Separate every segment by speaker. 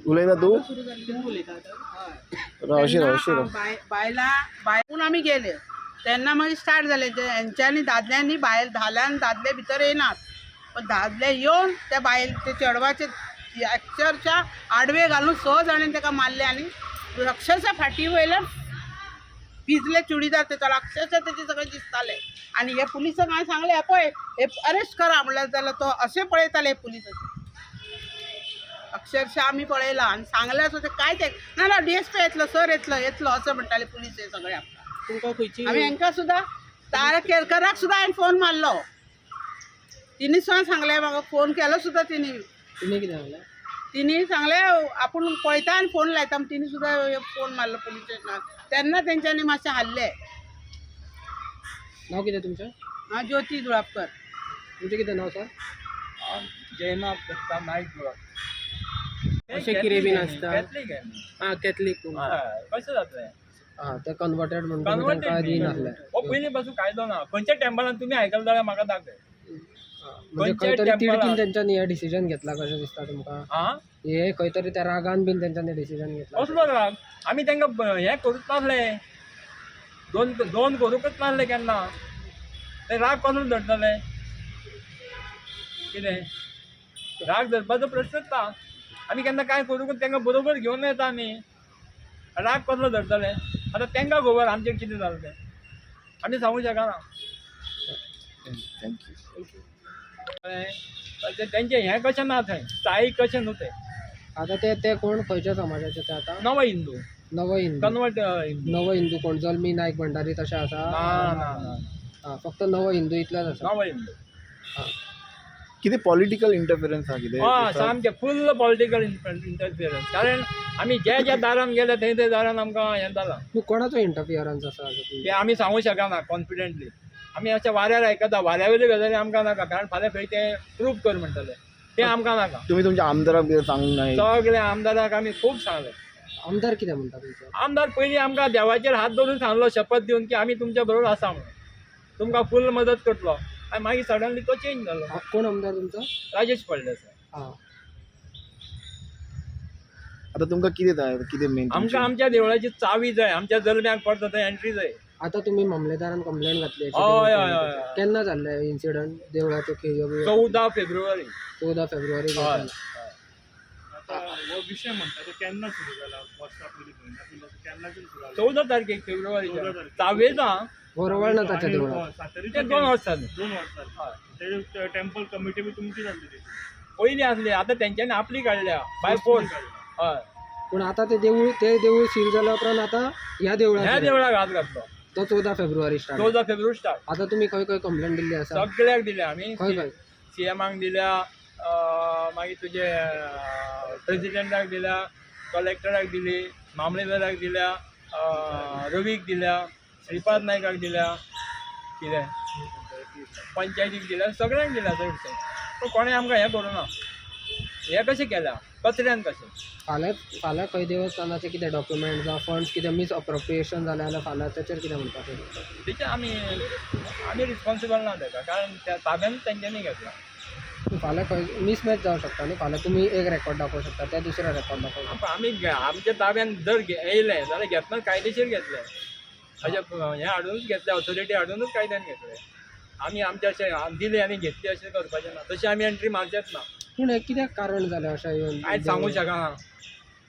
Speaker 1: उलयना तू
Speaker 2: बायलां आमी गेले तेन्ना मागीर स्टार्ट जाले हेंच्यांनी दादल्यांनी भायर धाल्यान दादले भितर येनात पण दादले येवन त्या त्या चेडवाचे अक्षरशः आडवे घालून 6 जाणांनी ताका मारले आनी अक्षरशः फाटी वयल्यान भिजले चुडीदार ते त्याला अक्षरशः त्याचे सगळे दिसताले आणि हे पुलिसांक हांवें सांगले पळय हे अरेस्ट करा म्हणल्यार जाल्यार तो असे पळयताले पुलीस अक्षरशः आमी पळयला आनी सांगले असो ते काय ते ना DSP येतलो सर येतलो असं म्हणटाले पुलीस हे सगळे आमी हांकां सुद्दां तारा केरकराक सुद्दां हांवें फोन मारलो तिणी सुद्दां सांगले म्हाका फोन केलो सुद्दां तिणी कितें सांगलें तिणी सांगले आपूण पळयता आनी फोन लायता तिणी सुद्दां फोन मारलो पुलीस स्टेशनाक तेन्ना तेंच्यांनी मातशें हाडलें
Speaker 3: नाव कितें तुमचें
Speaker 2: ज्योती जुळापकर
Speaker 3: तुमचें कितें नाव सर
Speaker 4: जयनाथ दत्ता नायक जुळापकर
Speaker 3: अशें कितें बीन आसता कॅथलीक
Speaker 4: कशें जातलें
Speaker 3: ते कन्वर्टेड म्हणून तांकां दिन आसलें
Speaker 4: हो पयलीं पासून कायदो ना खंयच्या टेंपलान तुमी आयकला जाल्यार म्हाका दाखय
Speaker 3: म्हणजे खंय तरी तिडकीन तेंच्यांनी हे डिसिजन घेतला कशें दिसता तुमकां हे खंय तरी त्या रागान बीन तेंच्यांनी डिसिजन घेतला
Speaker 4: कसलो राग आमी तांकां हें करूच नासले दोन करूंकच नासले केन्ना ते राग करून धरतले कितें राग धरपाचो प्रश्नच ना आमी केन्ना काय करूंक तांकां बरोबर घेवन येता आमी राग कसलो धरतले आतां तांकां खबर आमचें कितें जालें तें आमी सांगूंक शकना तेंचें हें कशें ना थंय स्थायीक कशें न्हू तें
Speaker 3: आतां ते कोण खंयच्या समाजाचे ते आतां
Speaker 4: नव हिंदू कन्वर्ट
Speaker 3: नव हिंदू कोण जल्मी नायक भंडारी तशें आसा
Speaker 4: ना
Speaker 3: फक्त नव हिंदू इतलेच आसा
Speaker 4: नव हिंदू
Speaker 1: कितें पॉलिटिकल इंटरफिरन्स हा कितें
Speaker 4: सामकें फुल्ल पॉलिटिकल इंटरफिरन्स कारण आमी ज्या दारान गेले थंय दारान आमकां हें जालां
Speaker 3: कोणाचो इंटरफियरन्स आसा
Speaker 4: ते आमी सांगूंक शकना कॉन्फिडेंटली आमी अशें वाऱ्यार आयकता वाऱ्या वयल्यो गजाली आमकां नाका कारण फाल्यां खंय तें प्रूफ कर म्हणटले तें आमकां नाका
Speaker 1: तुम्ही तुमच्या आमदाराक सांगूंक नाय
Speaker 4: सगळ्या आमदाराक आमी खूब सांगलें
Speaker 3: आमदार कितें म्हणटा तुमचो
Speaker 4: आमदार पयलीं आमकां देवाचेर हात धरून सांगलो शपथ दिवन की आमी तुमच्या बरोबर आसा म्हणून तुमकां फुल्ल मदत करतलो आनी मागीर सडनली तो चेंज जालो
Speaker 3: कोण आमदार तुमचो
Speaker 4: राजेश फळदेसाय
Speaker 1: आता तुमकां कितें जाय कितें मेन
Speaker 4: आमकां आमच्या देवळाची चावी जाय आमच्या जल्म्याक परत थंय एंट्री जाय
Speaker 3: आतां तुमी मामलेदारान कंप्लेंट घातली
Speaker 4: हय
Speaker 3: केन्ना जाल्ले इन्सिडंट देवळाचो
Speaker 4: 14 फेब्रुवारी
Speaker 3: 14 फेब्रुवारी
Speaker 5: हो विषय म्हणटा तो केन्ना सुरू जाला वर्सा पयलीं केन्नाच्यान सुरू जाला
Speaker 4: 14 तारखेक फेब्रुवारीच्या चावेचा
Speaker 3: बरोबर ना ताच्या देवळात
Speaker 4: ते 2 वर्सांनी
Speaker 5: 2 वर्सांनी ते टेंपल कमिटी बी तुमची जाल्ली ती
Speaker 4: पयलीं आसली आतां तेंच्यांनी आपली काडल्या बाय फोर्स हय
Speaker 3: पूण आतां ते देवूळ सील जाल्या उपरांत आतां ह्या
Speaker 4: देवळाक हात घातलो
Speaker 3: तो 14 फेब्रुवारी स्टार्ट
Speaker 4: 14 फेब्रुवारी स्टार्ट
Speaker 3: आतां तुमी खंय खंय कंप्लेंट दिल्ली आसा
Speaker 4: सगळ्याक दिल्या आमी
Speaker 3: खंय खंय
Speaker 4: CMाक दिल्या मागीर तुजे प्रेसिडेंटाक दिल्या कलेक्टराक दिली मामलेदाराक दिल्या रवीक दिल्या श्रीपाद नायकाक दिल्या कितें पंचायतीक दिल्या सगळ्यांक दिल्या चडशें पूण कोणें आमकां हें करूना हें कशें केल्या कचऱ्यान कशें
Speaker 3: फाल्यां खंय देवस्थानाचे कितें डॉक्युमेंट जावं फंड्स कितें मिस अप्रोप्रिएशन जालें जाल्यार फाल्यां तेचेर कितें म्हणपाचें
Speaker 4: तेचे आमी रिस्पॉन्सिबल ना तेका कारण त्या ताब्यान तेंच्यांनी घेतला
Speaker 3: फाल्यां खंय मिसमॅच जावं शकता न्ही फाल्यां तुमी एक रेकॉर्ड दाखोवंक शकता ते दुसरे रेकॉर्ड दाखोवंक शकता
Speaker 4: आमी आमच्या ताब्यान जर येयले जाल्यार घेतना कायदेशीर घेतले अशें हें हाडूनच घेतले ऑथॉरिटी हाडूनच कायद्यान घेतले आमी आमचे अशें दिले आनी घेतली अशें करपाचें ना तशें आमी एंट्री मारचेच ना
Speaker 3: पूण हें कित्याक कारण जालें अशें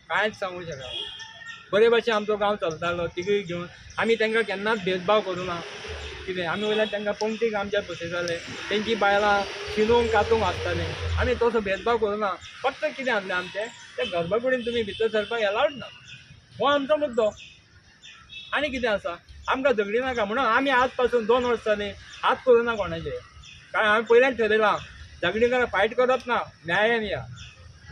Speaker 4: कांयच सांगूंक शकना बरे भशेन आमचो गांव चलतालो तिगूय घेवन आमी तांकां केन्नाच भेदभाव करूं ना कितें आमी वयल्यान तांकां पंक्तीक आमच्या बसयताले तेंची बायलां शिनूंक कातूंक आसतालीं आमी तसो भेदभाव करूं ना फक्त कितें आसलें आमचें ते गर्भकुडीन तुमी भितर सरपाक एलावड ना हो आमचो मुद्दो आनी कितें आसा आमकां झगडी नाका म्हणून आमी आज पासून 2 वर्सांनी हात करूं ना कोणाचे कारण हांवें पयल्याच थरयलां झगडी करा फायट करप ना न्यायान या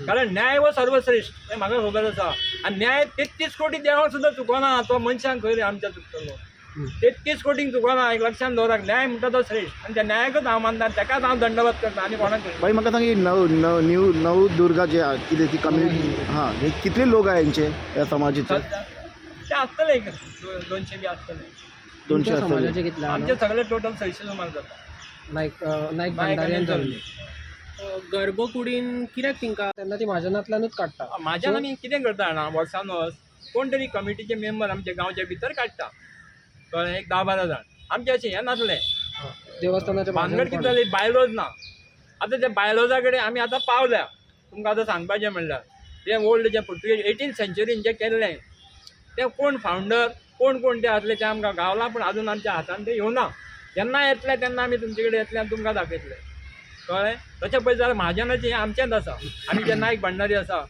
Speaker 4: कारण न्याय हो सर्वश्रेष्ठ हें म्हाका खबर आसा आनी न्याय 33 कोटी देवाक सुद्दां चुकोना तो मनशांक खंय आमच्या चुकतलो 33 कोटींक चुकोना एक लक्षांत दवराक न्याय म्हणटा तो श्रेष्ठ आनी त्या न्यायाकूच हांव मानता तेकाच हांव दंडवत करता आनी कोणाक
Speaker 1: भाई म्हाका सांग नवदुर्गा जे कितें ती कम्युनिटी हां हे कितले लोक आहे यांचे या समाजाचे
Speaker 4: ते आसतले एक 200 बी आसतले
Speaker 1: 200
Speaker 3: समाजाचे कितले
Speaker 4: आमचे सगळे टोटल 600 सुमार जाता
Speaker 3: नायक भंडारी आनी जल्मी गर्भकुडीन कित्याक तिंका तेन्ना ती म्हाजनांतल्यानूच काडटा.
Speaker 4: म्हाज्यान आमी कितें करता जाणा, वर्सान वर्स कोण तरी कमिटीचे मेंबर आमच्या गांवच्या भितर काडटा, कळ्ळें, एक 10-12 जाण. आमचें अशें हें नासलें,
Speaker 3: देवस्थानाच्या
Speaker 4: भानगड कितें जाली, बायलोज ना. आतां त्या बायलोजा कडेन आमी आतां पावल्या. तुमकां आतां सांगपाचें म्हणल्यार तें ओल्ड जें पुर्तुगेज 18th century जें केल्लें तें कोण फावंडर कोण ते आसले तें आमकां गावलां, पूण आजून आमच्या हातान तें येवना. जेन्ना येतलें तेन्ना आमी तुमचे कडेन येतले आनी तुमकां दाखयतले, कळ्ळें. तशें पळयत जाल्यार म्हाजनाचें हें आमचेंच आसा. आमी जे नायक भंडारी आसा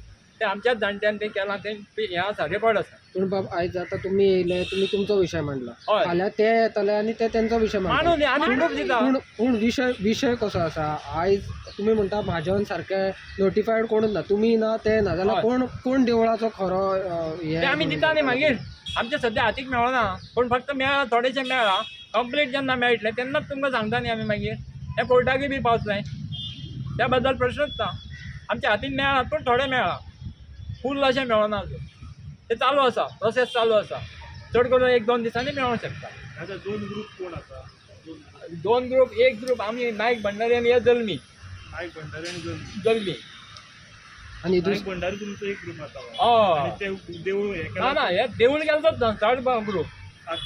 Speaker 4: ते आमच्याच जाणट्यान तें केलां, तें हें आसा, रेकॉर्ड आसा.
Speaker 3: पूण बाब आयज आतां तुमी येयले, तुमी तुमचो विशय मांडला,
Speaker 4: हय.
Speaker 3: फाल्यां ते येतले आनी ते तेंचो विशय
Speaker 4: मानून
Speaker 3: मांडटले.
Speaker 4: आमी प्रूफ दिता.
Speaker 3: पूण विशय कसो आसा आयज तुमी म्हणटा म्हाजन सारके नोटिफायड कोणूच ना, तुमी ना ते ना जाल्यार
Speaker 4: हय.
Speaker 3: कोण देवळाचो खरो
Speaker 4: ते आमी दिता न्ही मागीर. आमचे सद्या हातीक मेळना, पूण फक्त मेळ्ळा, थोडेशें मेळ्ळा. कंप्लीट जेन्ना मेळटलें तेन्नाच तुमकां सांगता न्ही आमी मागीर. हे कोर्टाकय बी पावतलें, त्या बद्दल प्रश्नच ना. आमच्या हातीन मेळ्ळा, पूण थोडे मेळ्ळा, फूल अशें मेळना अजून. ते चालू आसा, प्रोसेस चालू आसा. चड करून 1-2 दिसांनी मेळोंक शकता.
Speaker 5: आता 2 ग्रुप कोण आसा?
Speaker 4: 2 ग्रुप, एक ग्रुप आमी नायक भंडारी आनी हे जल्मी
Speaker 5: नायक भंडारी आणि
Speaker 4: जल्मी.
Speaker 3: आनी
Speaker 5: नायक भंडारी तुमचो एक ग्रुप आसा.
Speaker 4: हय.
Speaker 5: आणि ते देऊळ हे
Speaker 4: ना ना, हे देवूळ गेलतोच ना, चड ग्रुप,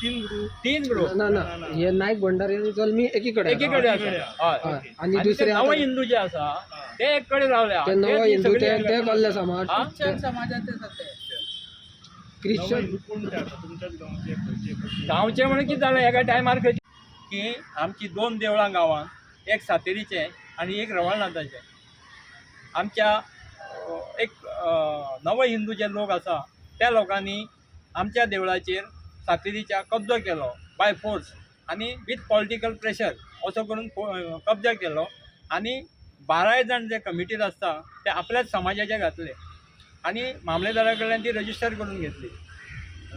Speaker 5: 3 ग्रुप.
Speaker 4: 3 ग्रुप
Speaker 3: ना हे नायक भंडारी आनी जल्मी एकीकडे
Speaker 4: एकीकडे आसा. हय.
Speaker 3: हय. आनी
Speaker 4: आनी
Speaker 3: दुसरे
Speaker 4: नव हिंदू जे आसा ते एक कडेन रावल्या.
Speaker 3: ते नवो हिंदू ते कल्ले समाज,
Speaker 4: हा?
Speaker 2: ख्रिश्चन समाजाचे सगळे
Speaker 3: क्रिश्चन
Speaker 5: हिंदू कोणते आसा तुमच्याच गांवचे खंयचे?
Speaker 4: गांवचे म्हणून कितें जालें एका टायमार की आमची 2 देवळां गांवांत, एक सातेरीचें आनी एक रवळनाथाचें. आमच्या एक नव हिंदू जे लोक आसा त्या लोकांनी आमच्या देवळाचेर सातेरीच्या कब्जो केलो बाय फोर्स आनी विथ पॉलिटिकल प्रेशर असो करून कब्जा केलो. आनी 12 जाण जे कमिटीर आसता ते आपल्याच समाजाचे घातले आनी मामलेदारा कडल्यान ती रजिस्टर करून घेतली.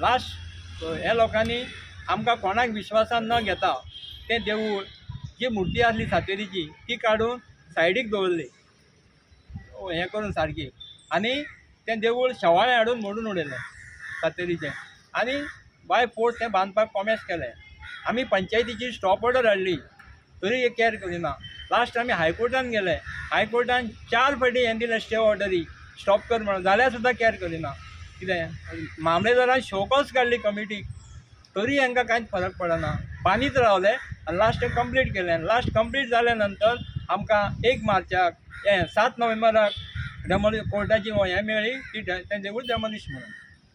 Speaker 4: लास्ट ह्या लोकांनी आमकां कोणाक विश्वासान न घेता तें देवूळ, जी मुर्ती आसली सातेरीची ती काडून सायडीक दवरली हें करून सारकी, आनी तें देवूळ शेवाळें हाडून मोडून उडयलें सातेरीचें. आनी बाय फोर्स तें बांदपाक कॉमेस केलें. आमी पंचायतीची स्टॉप ऑर्डर हाडली तरी हे कॅर करिना. लास्ट आमी हायकोर्टान गेले, हायकोर्टान 4 फावटी हें दिलें स्टे ऑर्डरी स्टॉप कर म्हणून, जाल्यार सुद्दां कॅर करिना. कितें मामलेदारान शोकॉस काडली कमिटीक तरी हांकां कांयच फरक पडना, बांदीत रावले आनी लास्ट तें कंप्लीट केलें. लास्ट कंप्लीट जाल्या नंतर आमकां 1 मार्चाक 7 नोव्हेंबराक कोर्टाची हें मेळ्ळी की तें देवूळ डेमोलिश म्हणून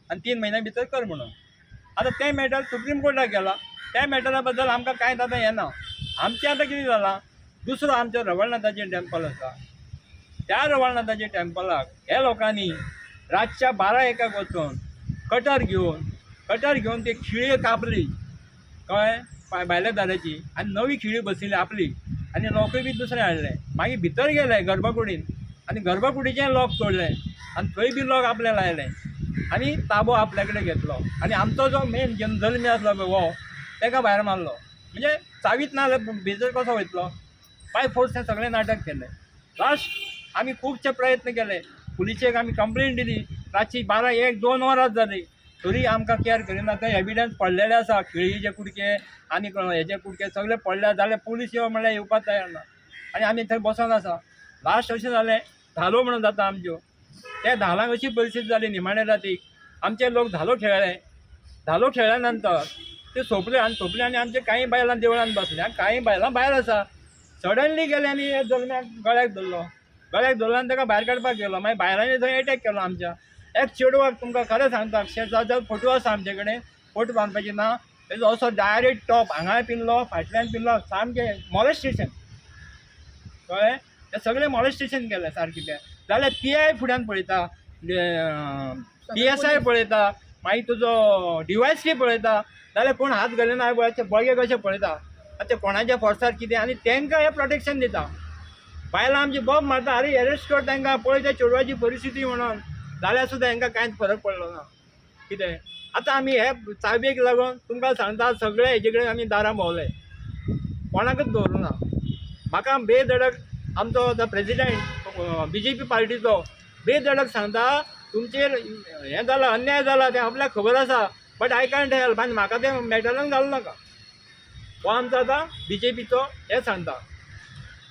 Speaker 4: आनी 3 म्हयन्या भितर कर म्हणून. आतां तें मॅटर सुप्रीम कोर्टाक गेला. त्या मॅटरा बद्दल आमकां कांयच आतां हें ना. आमचें आतां कितें जालां, दुसरो आमचो रवळनाथाचें टॅम्पल आसा, त्या रवळनाथाच्या टॅम्पलाक हे लोकांनी रातच्या 12-1 वचून कटर घेवन ती खिळी कापली, कळ्ळें, भायल्या दाराची, आनी नवी खिळी बसयली आपली आनी लोकूय बी दुसरें हाडलें. मागीर भितर गेले गर्भकुडीन आनी गर्भकुडीचें लॉक तोडलें आनी थंय बी लॉक आपल्या लायलें आनी ताबो आपल्या कडेन घेतलो. आनी आमचो जो मेन जल्मी आसलो पळय हो ताका भायर मारलो. म्हणजे चावीत ना जाल्यार भितर कसो वयतलो. बाय फोर्स हें सगळें नाटक केलें. लास्ट आमी खुबशे प्रयत्न केले, पुलिशेक आमी कंप्लेंट दिली, रातची 12-1-2 वरां जाली तरी आमकां केअर करिना. थंय एविडन्स पडलेले आसा, खिळीचे कुडके आनी हेचे कुडके सगळे पडले, जाल्यार पुलीस येवं म्हणल्यार येवपाक तयार ना आनी आमी थंय बसोन आसा. लास्ट अशें जालें, धालो म्हणून जाता आमच्यो, त्या धालांक अशी परिस्थिती जाली निमाणे रातीक आमचे लोक धालो खेळ्ळ्या नंतर ते सोंपले आनी आमचे कांय बायलां देवळान बसले आनी कांय बायलां भायर आसा. सडनली गेले आनी हे जल्म्याक गळ्याक धरलो आनी ताका भायर काडपाक गेलो. मागीर बायलांनी थंय एटॅक केलो आमच्या. एक चेडवाक तुमकां खरें सांगता, 6-7 फोटो आसा आमचे कडेन, फोटो बांदपाची ना, तेजो असो डायरेक्ट टॉप हांगा पिल्लो, फाटल्यान पिल्लो, सामकें मॉलेस्टेशन, कळ्ळें. ते सगळें मॉलेस्टेशन केलें सारकें. तें जाल्यार PI फुड्यान पळयता, PSI पळयता, मागीर तुजो DYSP पळयता, जाल्यार कोण हात घालिना बळगे कशें पळयता. आतां कोणाच्या फोर्सार कितें आनी तांकां हें प्रोटेक्शन दिता. बायलां आमची बॉब मारता, अरे एरेस्ट कर तांकां, पळय त्या चेडवाची परिस्थिती म्हणून, जाल्यार सुद्दां हांकां कांयच फरक पडलो ना. कितें आतां आमी हे चावेक लागून तुमकां सांगता सगळे हेजे कडेन आमी दारां भोंवले, कोणाकच दवरूं ना. म्हाका बेधडक आमचो प्रेजिडेंट BJP पार्टीचो बेधडक सांगता तुमचेर हें जालां, अन्याय जाला, तें आपल्याक खबर आसा, बट आय कांट हेल्प, आनी म्हाका तें मॅटरान घालूं नाका. हो आमचो आतां BJPचो हे सांगता.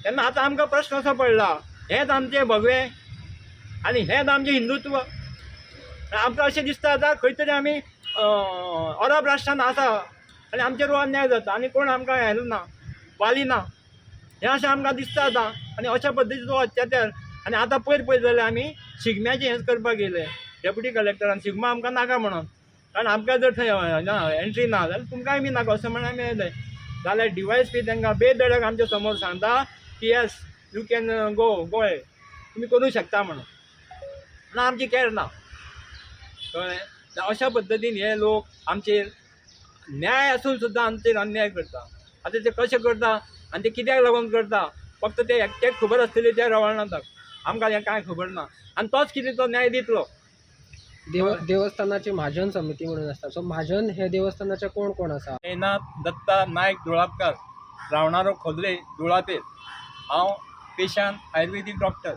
Speaker 4: तेन्ना आतां आमकां प्रश्न असो पडला, हेच आमचे भगवे आनी हेच आमचें हिंदुत्व. आमकां अशें दिसता आतां खंय तरी आमी अरब राष्ट्रांत आसा आनी आमचेर अन्याय जाता आनी कोण आमकां हें ना वालिना हें अशें आमकां दिसता आतां. आनी अशा पद्दतीचो अत्याचार आनी आतां पयर जाल्यार आमी शिगम्याचें हें करपाक गेले डेप्युटी कलेक्टरान शिगमा आमकां नाका म्हणून, कारण आमकां जर थंय एंट्री ना जाल्यार तुमकांय बी नाका अशें म्हणून आमी येयले. जाल्यार DYSP तांकां बेधडक आमच्या समोर सांगता की येस यू कॅन गो हे तुमी करूं शकता म्हणून. ना आमची कॅर ना कळ्ळें. अशा पद्दतीन हे लोक आमचेर न्याय आसून सुद्दां आमचेर अन्याय करता. आतां ते कशें करता आनी ते कित्याक लागून करता फक्त ते एकट्याक खबर आसतली त्या रवळनाथाक, आमकां हें कांय खबर ना. आनी तोच कितें तो न्याय दितलो.
Speaker 3: देवस्थानाची महाजन समिती म्हणून आसता. सो महाजन हे देवस्थानाचे कोण कोण आसा?
Speaker 4: जयनाथ दत्ता नायक दुळापकार, रावणारो खोदले दुळापेर. हांव पेशंट आयुर्वेदीक डॉक्टर.